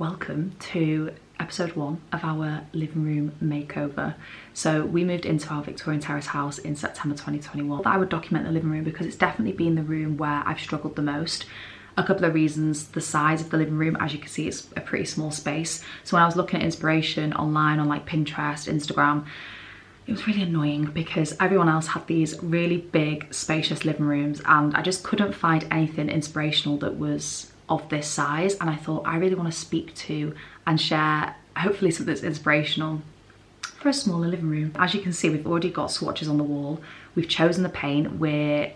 Welcome to episode 1 of our living room makeover. So we moved into our Victorian Terrace house in September 2021. I would document the living room because it's definitely been the room where I've struggled the most. A couple of reasons: the size of the living room, as you can see, it's a pretty small space. So when I was looking at inspiration online on like Pinterest, Instagram, it was really annoying because everyone else had these really big, spacious living rooms and I just couldn't find anything inspirational that was of this size. And I thought, I really want to speak to and share hopefully something that's inspirational for a smaller living room. As you can see, we've already got swatches on the wall. We've chosen the paint. We're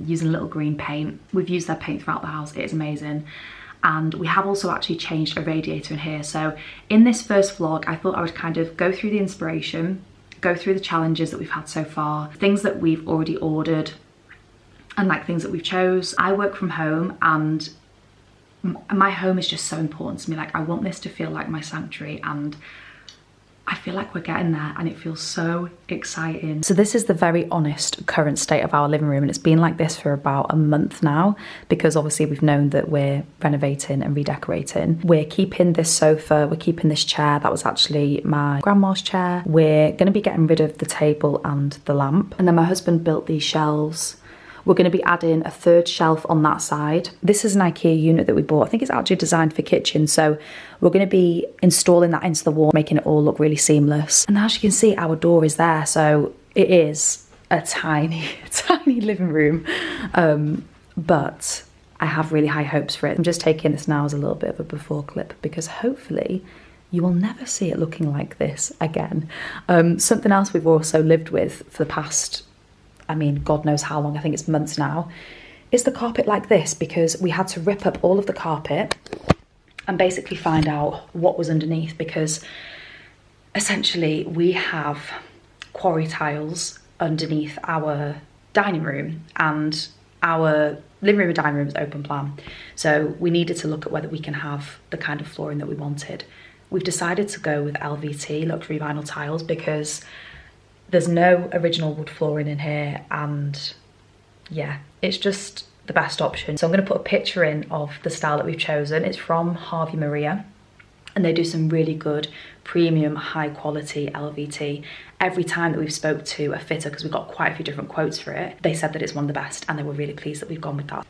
using little green paint. We've used that paint throughout the house. It is amazing. And we have also actually changed a radiator in here. So in this first vlog, I thought I would kind of go through the inspiration, go through the challenges that we've had so far, things that we've already ordered, and like things that we've chose. I work from home and my home is just so important to me. Like, I want this to feel like my sanctuary, and I feel like we're getting there and it feels so exciting. So this is the very honest current state of our living room, and it's been like this for about a month now because obviously we've known that we're renovating and redecorating. We're keeping this sofa, we're keeping this chair that was actually my grandma's chair. We're going to be getting rid of the table and the lamp, and then my husband built these shelves. We're going to be adding a third shelf on that side. This is an IKEA unit that we bought. I think it's actually designed for kitchen. So we're going to be installing that into the wall, making it all look really seamless. And as you can see, our door is there. So it is a tiny, tiny living room. But I have really high hopes for it. I'm just taking this now as a little bit of a before clip because hopefully you will never see it looking like this again. Something else we've also lived with for the past, I mean, God knows how long, I think it's months now, is the carpet like this, because we had to rip up all of the carpet and basically find out what was underneath, because essentially we have quarry tiles underneath our dining room, and our living room and dining room is open plan. So we needed to look at whether we can have the kind of flooring that we wanted. We've decided to go with LVT, luxury vinyl tiles, because there's no original wood flooring in here, and yeah, it's just the best option. So I'm going to put a picture in of the style that we've chosen. It's from Harvey Maria, and they do some really good premium high quality LVT. Every time that we've spoke to a fitter, because we've got quite a few different quotes for it, they said that it's one of the best, and they were really pleased that we've gone with that.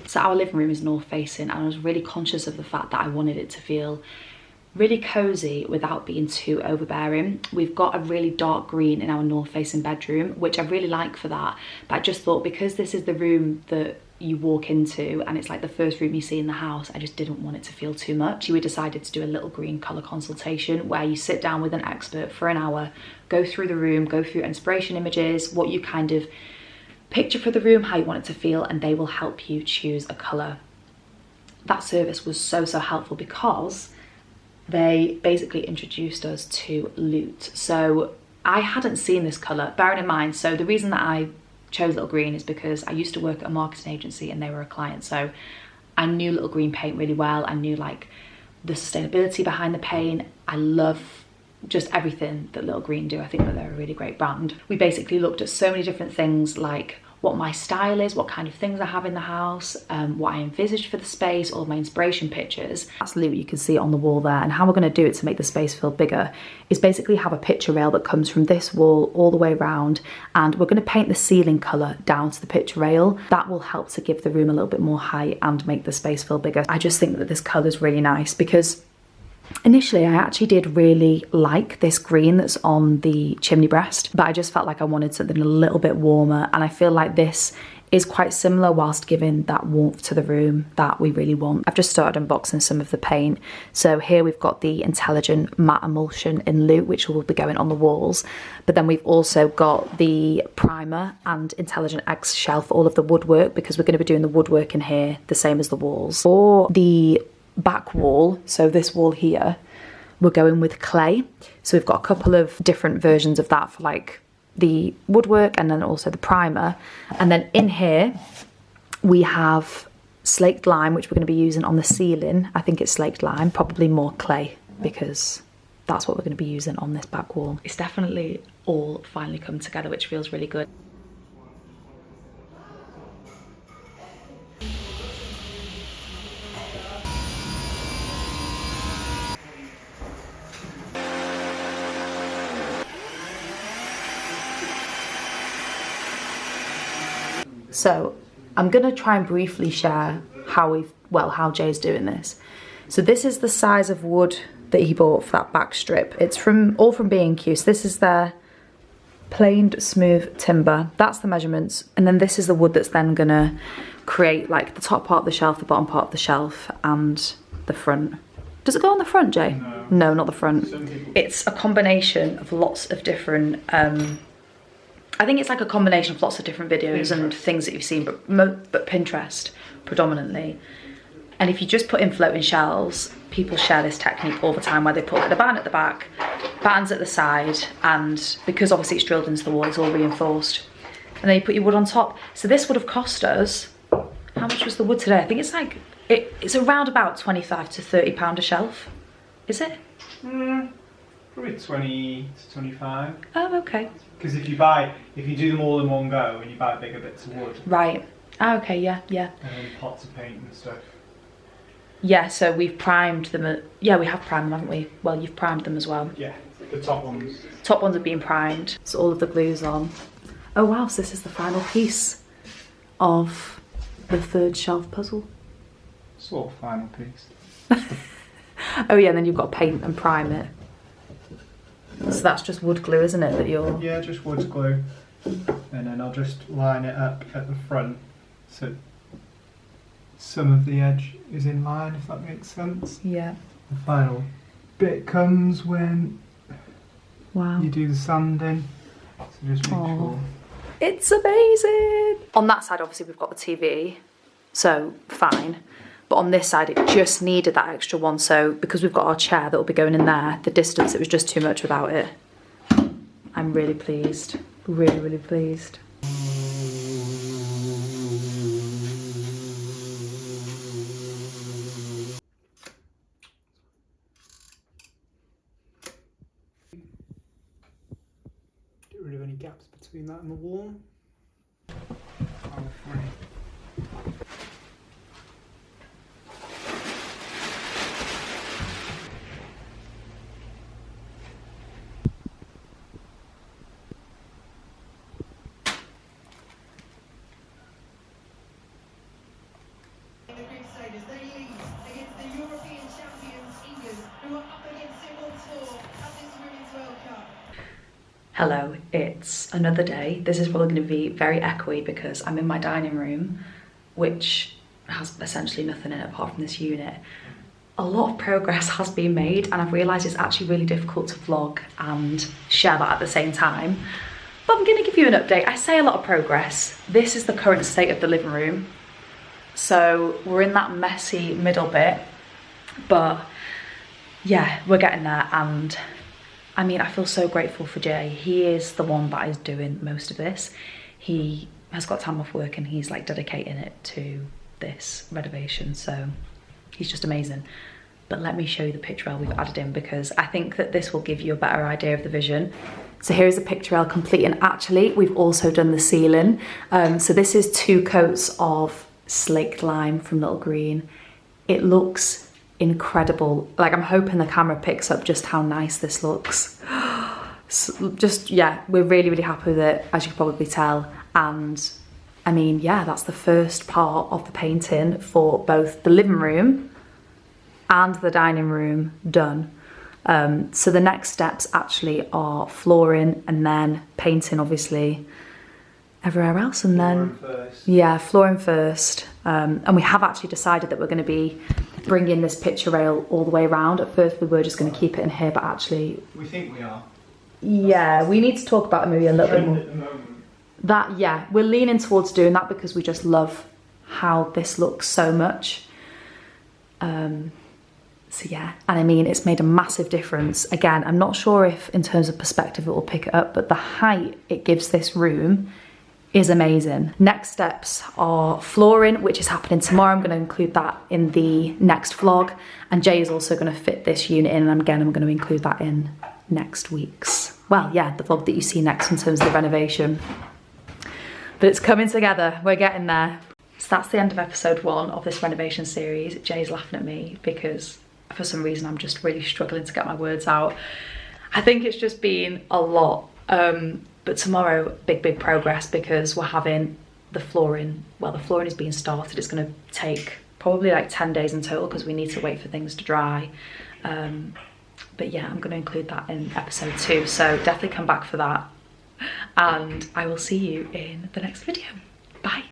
So our living room is north facing, and I was really conscious of the fact that I wanted it to feel really cozy without being too overbearing. We've got a really dark green in our north facing bedroom, which I really like for that, but I just thought because this is the room that you walk into and it's like the first room you see in the house, I just didn't want it to feel too much. We decided to do a little green colour consultation where you sit down with an expert for an hour, go through the room, go through inspiration images, what you kind of picture for the room, how you want it to feel, and they will help you choose a colour. That service was so helpful because they basically introduced us to Loot. So I hadn't seen this colour, bearing in mind, so the reason that I chose Little Green is because I used to work at a marketing agency and they were a client, so I knew Little Green paint really well. I knew like the sustainability behind the paint. I love just everything that Little Green do. I think that they're a really great brand. We basically looked at so many different things, like what my style is, what kind of things I have in the house, what I envisaged for the space, all of my inspiration pictures. Absolutely, you can see it on the wall there. And how we're going to do it to make the space feel bigger is basically have a picture rail that comes from this wall all the way around, and we're going to paint the ceiling colour down to the picture rail. That will help to give the room a little bit more height and make the space feel bigger. I just think that this colour is really nice because initially I actually did really like this green that's on the chimney breast, but I just felt like I wanted something a little bit warmer, and I feel like this is quite similar whilst giving that warmth to the room that we really want. I've just started unboxing some of the paint. So here we've got the Intelligent Matte Emulsion in Loot, which will be going on the walls, but then we've also got the primer and Intelligent X shelf, all of the woodwork, because we're going to be doing the woodwork in here the same as the walls. For the back wall, so this wall here, we're going with clay. So we've got a couple of different versions of that for like the woodwork and then also the primer. And then in here we have slaked lime, which we're going to be using on the ceiling. I think it's slaked lime, probably more clay, because that's what we're going to be using on this back wall. It's definitely all finally come together, which feels really good. So I'm gonna try and briefly share how Jay's doing this. So this is the size of wood that he bought for that back strip. It's all from B&Q. So this is their planed smooth timber. That's the measurements. And then this is the wood that's then gonna create like the top part of the shelf, the bottom part of the shelf, and the front. Does it go on the front, Jay? No. No, not the front. It's a combination of lots of different, I think it's like a combination of lots of different videos and things that you've seen, but Pinterest predominantly. And if you just put in floating shelves, people share this technique all the time where they put like the batten at the back, battens at the side, and because obviously it's drilled into the wall, it's all reinforced. And then you put your wood on top. So this would have cost us, how much was the wood today? I think it's like, it's around about 25 to 30 pound a shelf. Is it? Probably 20 to 25. Oh, okay. Because if you do them all in one go and you buy bigger bits of wood. Right. Oh, okay, yeah. And then pots of paint and stuff. Yeah, so we've primed them. Yeah, we have primed them, haven't we? Well, you've primed them as well. Yeah, the top ones. Top ones have been primed. So all of the glue's on. Oh wow, so this is the final piece of the third shelf puzzle. Sort of final piece. Oh yeah, and then you've got to paint and prime it. So that's just wood glue, isn't it, that you're... Yeah, just wood glue. And then I'll just line it up at the front so some of the edge is in line, if that makes sense. Yeah. The final bit comes when wow. you do the sanding. So just make sure. It's amazing! On that side, obviously, we've got the TV, so fine. But on this side, it just needed that extra one. So because we've got our chair that will be going in there, the distance, it was just too much without it. I'm really pleased. Really, really pleased. Get rid of any gaps between that and the wall. They lead against the European champions England, who are up against it once more at this Women's World Cup. Hello, it's another day. This is probably going to be very echoey because I'm in my dining room, which has essentially nothing in it apart from this unit. A lot of progress has been made, and I've realised it's actually really difficult to vlog and share that at the same time. But I'm going to give you an update. I say a lot of progress. This is the current state of the living room. So we're in that messy middle bit, but yeah, we're getting there. And I mean, I feel so grateful for Jay. He is the one that is doing most of this. He has got time off work and he's like dedicating it to this renovation. So he's just amazing. But let me show you the pictorial we've added in, because I think that this will give you a better idea of the vision. So here is the pictorial complete, and actually we've also done the ceiling. So this is 2 coats of slaked lime from Little Green. It looks incredible. Like, I'm hoping the camera picks up just how nice this looks. So just, yeah, we're really, really happy with it, as you can probably tell. And I mean, yeah, that's the first part of the painting for both the living room and the dining room done. So the next steps actually are flooring and then painting, obviously, everywhere else, and then yeah, flooring first. And we have actually decided that we're going to be bringing this picture rail all the way around. At first we were just going to keep it in here, but actually we think we are. Yeah, we need to talk about it maybe a little bit more. That, yeah, we're leaning towards doing that because we just love how this looks so much. So yeah, and I mean, it's made a massive difference. Again, I'm not sure if in terms of perspective it will pick it up, but the height it gives this room is amazing. Next steps are flooring, which is happening tomorrow. I'm going to include that in the next vlog, and Jay is also going to fit this unit in, and again I'm going to include that in next week's, well, yeah, the vlog that you see next in terms of the renovation. But it's coming together, we're getting there. So that's the end of episode 1 of this renovation series. Jay's laughing at me because for some reason I'm just really struggling to get my words out. I think it's just been a lot. But tomorrow, big progress, because we're having the flooring, well, the flooring is being started. It's going to take probably like 10 days in total because we need to wait for things to dry. But yeah, I'm going to include that in episode 2, so definitely come back for that, and I will see you in the next video. Bye.